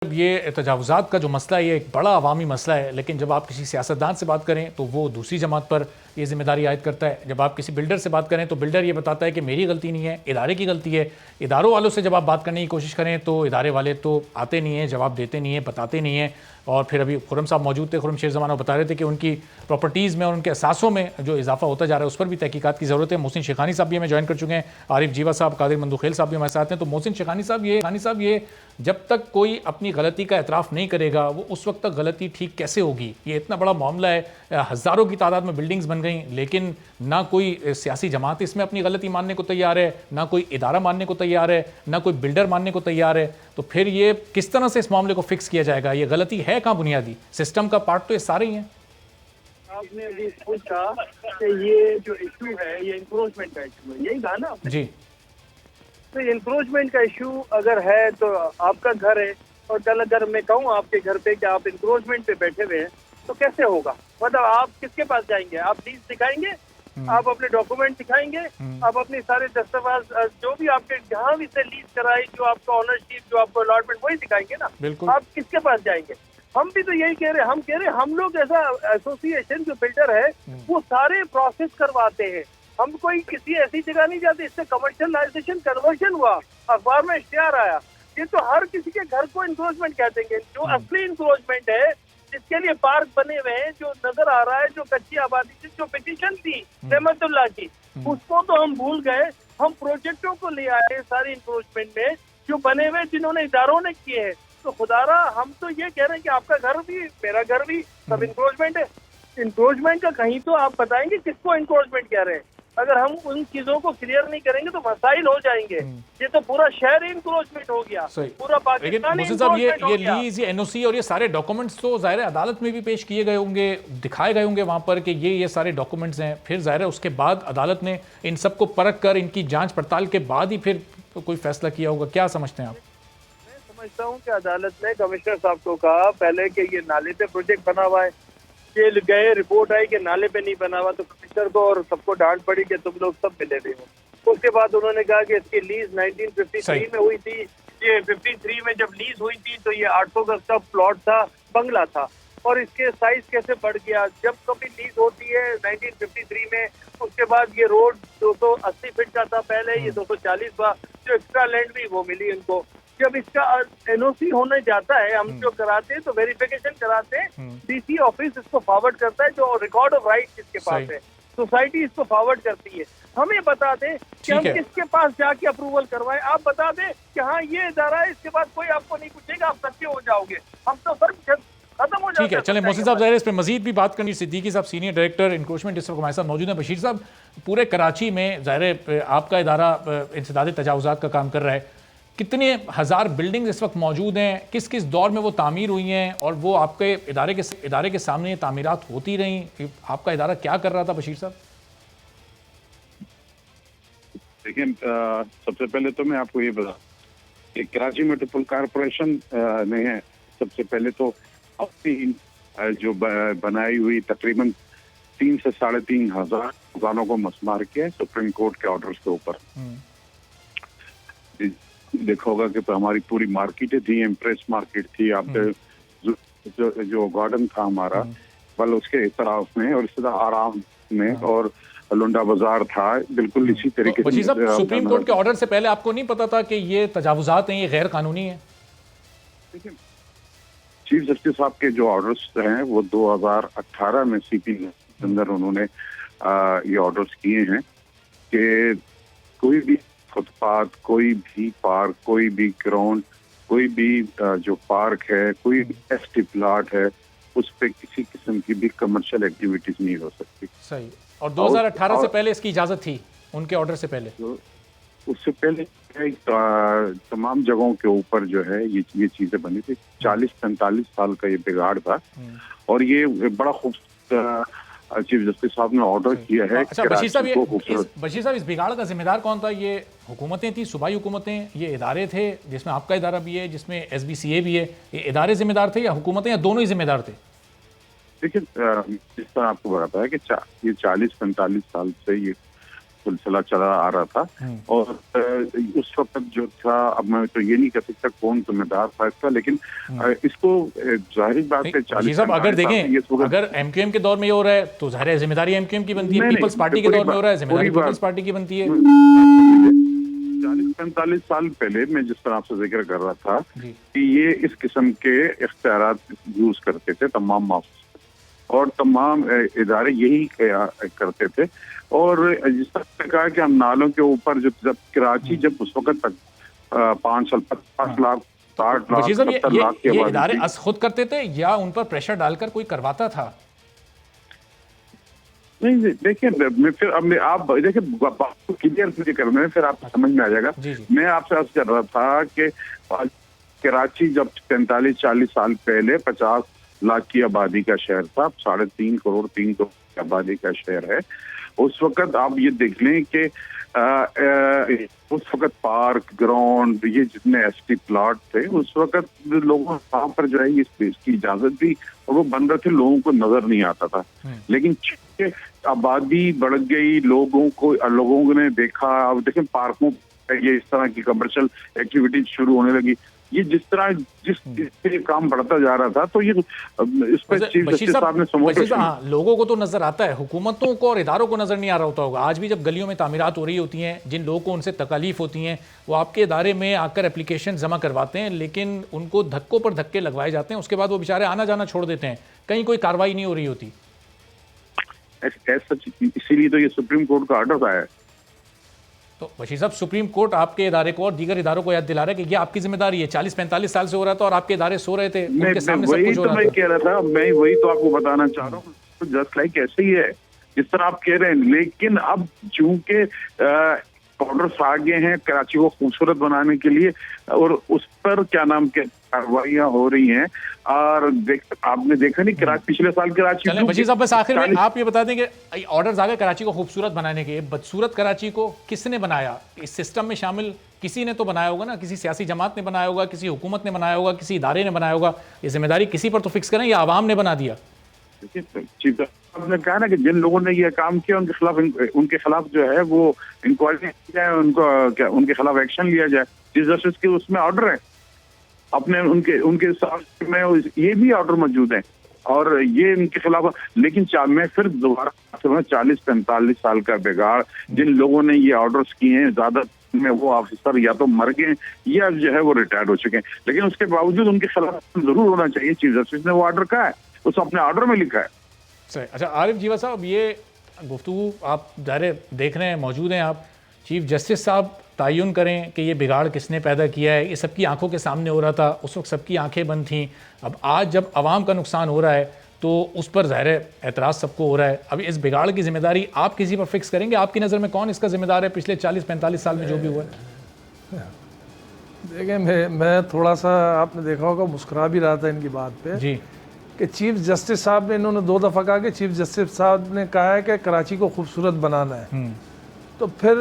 ये तजावुज़ात का जो मसला है ये एक बड़ा अवामी मसला है, लेकिन जब आप किसी सियासतदान से बात करें तो वो दूसरी जमात पर ये जिम्मेदारी आयद करता है। जब आप किसी बिल्डर से बात करें तो बिल्डर ये बताता है कि मेरी गलती नहीं है, इदारे की गलती है। इदारों वालों से जब आप बात करने की कोशिश करें तो इदारे वाले तो आते नहीं हैं, जवाब देते नहीं हैं, बताते नहीं हैं। और फिर अभी खुर्रम साहब मौजूद थे, खुर्रम शेर ज़माना बता रहे थे कि उनकी प्रॉपर्टीज़ में और उनके असासों में जो इजाफा होता जा रहा है उस पर भी तहकीकात की ज़रूरत है। मोहसिन शेखानी साहब भी हमें ज्वाइन कर चुके हैं, आरिफ जीवा साहब, कादिर मंदुखेल साहब भी हमारे साथ हैं। तो मोहसिन शेखानी साहब ये जब तक कोई अपनी गलती का एतराफ़ नहीं करेगा वो उस वक्त तक गलती ठीक कैसे होगी? ये इतना बड़ा मामला है, हज़ारों की तादाद में बिल्डिंग्स बन गई, लेकिन ना कोई सियासी जमात इसमें अपनी गलती मानने को तैयार है, ना कोई इदारा मानने को तैयार है, ना कोई बिल्डर मानने को तैयार है। तो फिर ये किस तरह से इस मामले को फिक्स किया जाएगा? ये गलती है कहाँ बुनियादी? सिस्टम का पार्ट तो ये सारे ही हैं। आपने अभी पूछा कि ये जो इशू है ये इंक्रोचमेंट का इशू है, यही कहा ना आपने? जी, तो इंक्रोचमेंट का इशू अगर है तो आपका घर है और कल अगर मैं कहूँ आपके घर पे कि आप इंक्रोचमेंट पे बैठे हुए हैं तो कैसे होगा? मतलब आप किसके पास जाएंगे? आप लीज दिखाएंगे, आप अपने डॉक्यूमेंट दिखाएंगे, आप अपने सारे दस्तावेज जो भी आपके जहाँ भी से लीज कराई, जो आपका ऑनरशिप, जो आपको अलॉटमेंट, वही दिखाएंगे ना। बिल्कुल। आप किसके पास जाएंगे? हम भी तो यही कह रहे हैं। हम कह रहे हैं हम लोग ऐसा एसोसिएशन जो बिल्डर है वो सारे प्रोसेस करवाते हैं। हम कोई किसी ऐसी जगह नहीं जाते। इससे कमर्शियलाइजेशन कन्वर्जन हुआ, अखबार में इश्तिहार आया। ये तो हर किसी के घर को इंक्रोचमेंट कह देंगे। जो असली इंक्रोचमेंट है, जिसके लिए पार्क बने हुए हैं, जो नजर आ रहा है, जो कच्ची आबादी थी, जो पिटीशन थी रहमतुल्लाह की, उसको तो हम भूल गए। हम प्रोजेक्टों को ले आए सारी इंक्रोचमेंट में जो बने हुए, जिन्होंने इदारों ने किए हैं। तो खुदारा हम तो ये कह रहे हैं कि आपका घर भी, मेरा घर भी, सब इंक्रोचमेंट है। इंक्रोचमेंट का कहीं तो आप बताएंगे किसको इंक्रोचमेंट कह रहे हैं? अगर हम उन चीजों को क्लियर नहीं करेंगे तो मसाइल हो जाएंगे। ये तो पूरा शहर इंक्रोचमेंट हो गया, पूरा पाकिस्तान इंक्रोचमेंट हो गया। लीज, ये एनओसी और ये सारे डॉक्यूमेंट्स तो जाहिर है अदालत में भी पेश किए गए होंगे, दिखाए गए होंगे वहां पर कि ये सारे डॉक्यूमेंट्स हैं। फिर जाहिर है उसके बाद अदालत ने इन सबको परख कर इनकी जांच पड़ताल के बाद ही फिर कोई फैसला किया होगा। क्या समझते हैं आप? समझता हूँ कि अदालत ने कमिश्नर साहब को कहा पहले कि ये नाले पे प्रोजेक्ट बना हुआ है, ये गए, रिपोर्ट आई कि नाले पे नहीं बना हुआ, तो कमिश्नर को और सबको डांट पड़ी कि तुम लोग सब मिले हुए हो। उसके बाद उन्होंने कहा कि इसकी लीज 1953 में हुई थी। ये 53 में जब लीज हुई थी तो ये 800 गज का प्लॉट था, बंगला था, और इसके साइज कैसे बढ़ गया। जब कभी लीज होती है 1953 में, उसके बाद ये रोड 280 फीट का था पहले, ये 240 हुआ। जो एक्स्ट्रा लैंड भी वो मिली उनको। जब इसका एनओसी होने जाता है, हम जो कराते हैं तो वेरिफिकेशन कराते हैं, डीसी ऑफिस इसको फॉरवर्ड करता है, जो रिकॉर्ड ऑफ राइट जिसके पास है, सोसाइटी इसको फॉरवर्ड करती है। हमें बता दें कि हम किसके पास जाके अप्रूवल करवाएं। आप बता दें कि हाँ ये इदारा है, इसके बाद कोई आपको नहीं पूछेगा, आप सच्चे हो जाओगे, हम तो सर खत्म हो जाएगा। ठीक है, चलें मोहसिन साहब, ज़ाहिर है इस पर मजीद भी बात करनी। सिद्दीकी साहब सीनियर डायरेक्टर इंक्रोचमेंट इस वक्त हमारे साथ मौजूद हैं। बशीर साहब, पूरे कराची में ज़ाहिर है आपका इदारा इंसदादी तजावुज़ात का काम कर रहा है। कितने हज़ार बिल्डिंग इस वक्त मौजूद हैं, किस किस दौर में वो तामीर हुई हैं, और वो आपके इदारे के सामने तामीरात होती रहीं? आपका इदारा क्या कर रहा था बशीर साहब? देखिए, सबसे पहले तो मैं आपको ये बता कि कराची मेट्रोपॉलिटन कॉरपोरेशन ने सबसे पहले तो अपनी जो बनाई हुई तकरीबन 3 से 3.5 हजार दुकानों को मसमार किया है सुप्रीम कोर्ट के ऑर्डर्स के ऊपर। देखा होगा कि हमारी पूरी मार्केटें थी, इम्प्रेस मार्केट थी, आपके जो गार्डन था हमारा, बल उसके इतराफ में, और इसी तरह आराम में, और लुंडा बाजार था, बिल्कुल इसी तरीके से। सुप्रीम कोर्ट के ऑर्डर से पहले आपको नहीं पता था कि ये तजावुज़ात हैं, ये गैर कानूनी है? देखिए, चीफ जस्टिस साहब के जो ऑर्डर्स हैं वो 2018 में सीपी के अंदर उन्होंने ये ऑर्डर्स किए हैं कि कोई भी फुटपाथ, कोई भी पार्क, कोई भी ग्राउंड, कोई भी जो पार्क है, कोई भी एस्टी प्लॉट है, उस पे किसी किस्म की भी कमर्शियल एक्टिविटीज नहीं हो सकती। सही। और 2018 से पहले इसकी इजाजत थी, उनके ऑर्डर से पहले? तो उससे पहले तमाम जगहों के ऊपर जो है ये चीजें बनी थी। 40-45 साल का ये बिगाड़ था, और ये बड़ा खूबसूरत चीफ जस्टिस साहब ने ऑर्डर किया है। अच्छा बशीर साहब, इस बिगाड़ का जिम्मेदार कौन था? ये हुकूमतें थी, सूबाई हुकूमतें, ये इदारे थे, जिसमें आपका इदारा भी है, जिसमें SBCA भी है, ये इदारे जिम्मेदार थे या हुकूमतें, या दोनों ही जिम्मेदार थे? देखिए, जिस तरह आपको बताया कि ये 40-45 साल से ये सिलसिला चला आ रहा था। और उस वक्त जो था, अब मैं तो ये नहीं कह सकता कौन जिम्मेदार था इसका, लेकिन इसको जाहिर बात है 40 साहब अगर देखें, अगर एमक्यूएम के दौर में ये हो रहा है तो जाहिर है जिम्मेदारी एमक्यूएम की बनती है, पीपल्स पार्टी के दौर में हो रहा है जिम्मेदारी पीपल्स पार्टी की बनती है। 40-45 साल पहले मैं जिस तरह आपसे जिक्र कर रहा था कि ये इस किस्म के इख्तियारात यूज करते थे तमाम माफिया और तमाम इदारे यही करते थे। और जिस तरह कहा कि हम नालों के ऊपर जब कराची जब उस वक्त तक 5 साल 50 लाख 60 लाख 70 लाख के ये इदारे खुद करते थे या उन पर प्रेशर डालकर कोई करवाता था? नहीं देखिए, मैं फिर अब आप देखिए बात को क्लियर करने में फिर आपको समझ में आ जाएगा। मैं आपसे अर्ज कर रहा था कि कराची जब 45-40 साल पहले 50 लाख की आबादी का शहर था, 3.5 करोड़ 3 करोड़ की आबादी का शहर है। उस वक्त आप ये देख लें कि उस वक्त पार्क ग्राउंड ये जितने एसटी प्लॉट थे उस वक्त लोगों वहां पर जो है इसकी इजाजत थी और वो बंद थे, लोगों को नजर नहीं आता था। लेकिन आबादी बढ़ गई, लोगों ने देखा, अब देखें पार्कों ये इस तरह की कमर्शियल एक्टिविटीज शुरू होने लगी। ये जिस तरह जिस काम बढ़ता जा रहा था तो ये इस पर चीफ जस्टिस साहब ने हाँ, लोगों को तो नजर आता है, हुकूमतों को और इदारों को नजर नहीं आ रहा होता होगा। आज भी जब गलियों में तामीरात हो रही होती हैं, जिन लोगों को उनसे तकालीफ होती हैं वो आपके इदारे में आकर एप्लीकेशन जमा करवाते हैं, लेकिन उनको धक्कों पर धक्के लगवाए जाते हैं, उसके बाद वो बेचारे आना जाना छोड़ देते हैं, कहीं कोई कार्रवाई नहीं हो रही होती। इसीलिए तो ये सुप्रीम कोर्ट का ऑर्डर आया है। तो बशीर साहब, सुप्रीम कोर्ट आपके इदारे को और दीगर इदारों को याद दिला रहा है कि ये आपकी जिम्मेदारी है। 40-45 साल से हो रहा था और आपके इदारे सो रहे थे, उनके सामने सब कुछ हो रहा था। मैं कह रहा था, मैं वही तो आपको बताना चाह रहा हूँ, जस्ट लाइक ऐसे ही है जिस तरह आप कह रहे हैं। लेकिन अब चूंकि ऑर्डर्स आ गए हैं कराची को खूबसूरत बनाने के लिए और उस पर क्या नाम के कार्रवाइयां हो रही हैं, और आपने देखा नहीं कराची पिछले साल कराची। बशीर साहब बस आखिर में आप ये बता दें कि ऑर्डर्स आ गए कराची को खूबसूरत बनाने के, बदसूरत कराची को किसने बनाया? इस सिस्टम में शामिल किसी ने तो बनाया होगा ना, किसी सियासी जमात ने बनाया होगा, किसी हुकूमत ने बनाया होगा, किसी इदारे ने बनाया होगा। ये जिम्मेदारी किसी पर तो फिक्स करें या आवाम ने बना दिया? चीफ आपने कहा ना कि जिन लोगों ने ये काम किया उनके खिलाफ जो है वो इंक्वायरी की जाए, उनके खिलाफ एक्शन लिया जाए। चीफ जस्टिस के उसमें ऑर्डर है, अपने उनके साथ में ये भी ऑर्डर मौजूद है और ये इनके खिलाफ। लेकिन मैं फिर दोबारा 40-45 साल का बिगाड़, जिन लोगों ने ये ऑर्डर्स किए हैं ज्यादा में वो ऑफिसर या तो मर गए या जो है वो रिटायर्ड हो चुके हैं, लेकिन उसके बावजूद उनके खिलाफ जरूर होना चाहिए। चीफ जस्टिस ने वो ऑर्डर कहा है, उसको अपने ऑर्डर में लिखा है। सही। अच्छा आरिफ जीवा साहब, ये गुफ्तगू आप ज़ाहिर देख रहे हैं, मौजूद हैं आप, चीफ जस्टिस साहब तयन करें कि ये बिगाड़ किसने पैदा किया है। ये सबकी आंखों के सामने हो रहा था, उस वक्त सबकी आंखें बंद थीं। अब आज जब आवाम का नुकसान हो रहा है तो उस पर ज़ाहिर एतराज़ सबको हो रहा है। अब इस बिगाड़ की जिम्मेदारी आप किसी पर फिक्स करेंगे? आपकी नज़र में कौन इसका जिम्मेदार है पिछले 40-45 साल में जो भी हुआ है? देखिए मैं थोड़ा सा, आपने देखा होगा, मुस्कुरा भी रहा था इनकी बात पे जी, कि चीफ जस्टिस साहब ने, इन्होंने 2 दफ़ा कहा कि चीफ जस्टिस साहब ने कहा है कि कराची को खूबसूरत बनाना है। तो फिर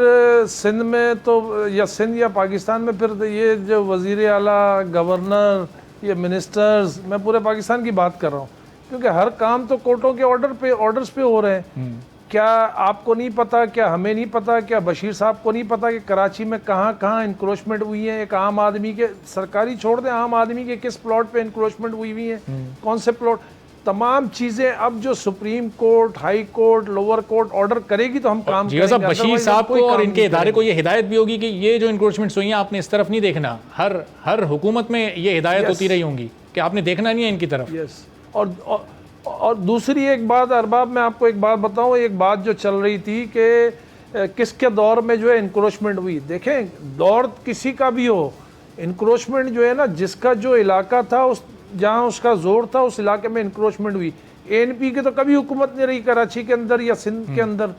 सिंध में तो या सिंध या पाकिस्तान में फिर ये जो वज़ीर आला, गवर्नर, ये मिनिस्टर्स, मैं पूरे पाकिस्तान की बात कर रहा हूँ, क्योंकि हर काम तो कोर्टों के ऑर्डर्स पे हो रहे हैं। क्या आपको नहीं पता, क्या हमें नहीं पता, क्या बशीर साहब को नहीं पता कि कराची में कहाँ कहाँ इंक्रोचमेंट हुई है? एक आम आदमी के, सरकारी छोड़ दें, आम आदमी के किस प्लॉट पे इंक्रोचमेंट हुई हुई है, कौन से प्लॉट, तमाम चीजें अब जो supreme court, high court, lower court order करेगी तो हम काम करेंगे। बशीर साहब को और इनके इदारे को ये हिदायत भी होगी कि ये जो इंक्रोचमेंट हुई है आपने इस तरफ नहीं देखना। हर हुकूमत में ये हिदायत होती रही होंगी कि आपने देखना नहीं है इनकी तरफ। यस। और दूसरी एक बात अरबाब, मैं आपको एक बात बताऊं, एक बात जो चल रही थी कि किसके दौर में जो है इंक्रोचमेंट हुई। देखें, दौर किसी का भी हो, इंक्रोचमेंट जो है ना, जिसका जो इलाका था, उस जहाँ उसका जोर था उस इलाके में इंक्रोचमेंट हुई। एएनपी की तो कभी हुकूमत नहीं रही कराची के अंदर या सिंध के अंदर।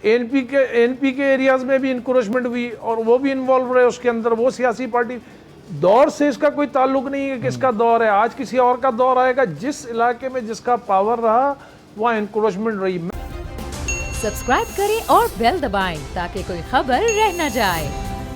एएनपी के एरियाज में भी इंक्रोचमेंट हुई और वो भी इन्वॉल्व रहे उसके अंदर, वो सियासी पार्टी। दौर से इसका कोई ताल्लुक नहीं है किसका दौर है, आज किसी और का दौर आएगा। जिस इलाके में जिसका पावर रहा वहाँ इंक्रोचमेंट रही। सब्सक्राइब करें और बेल दबाएं ताकि कोई खबर रह न जाए।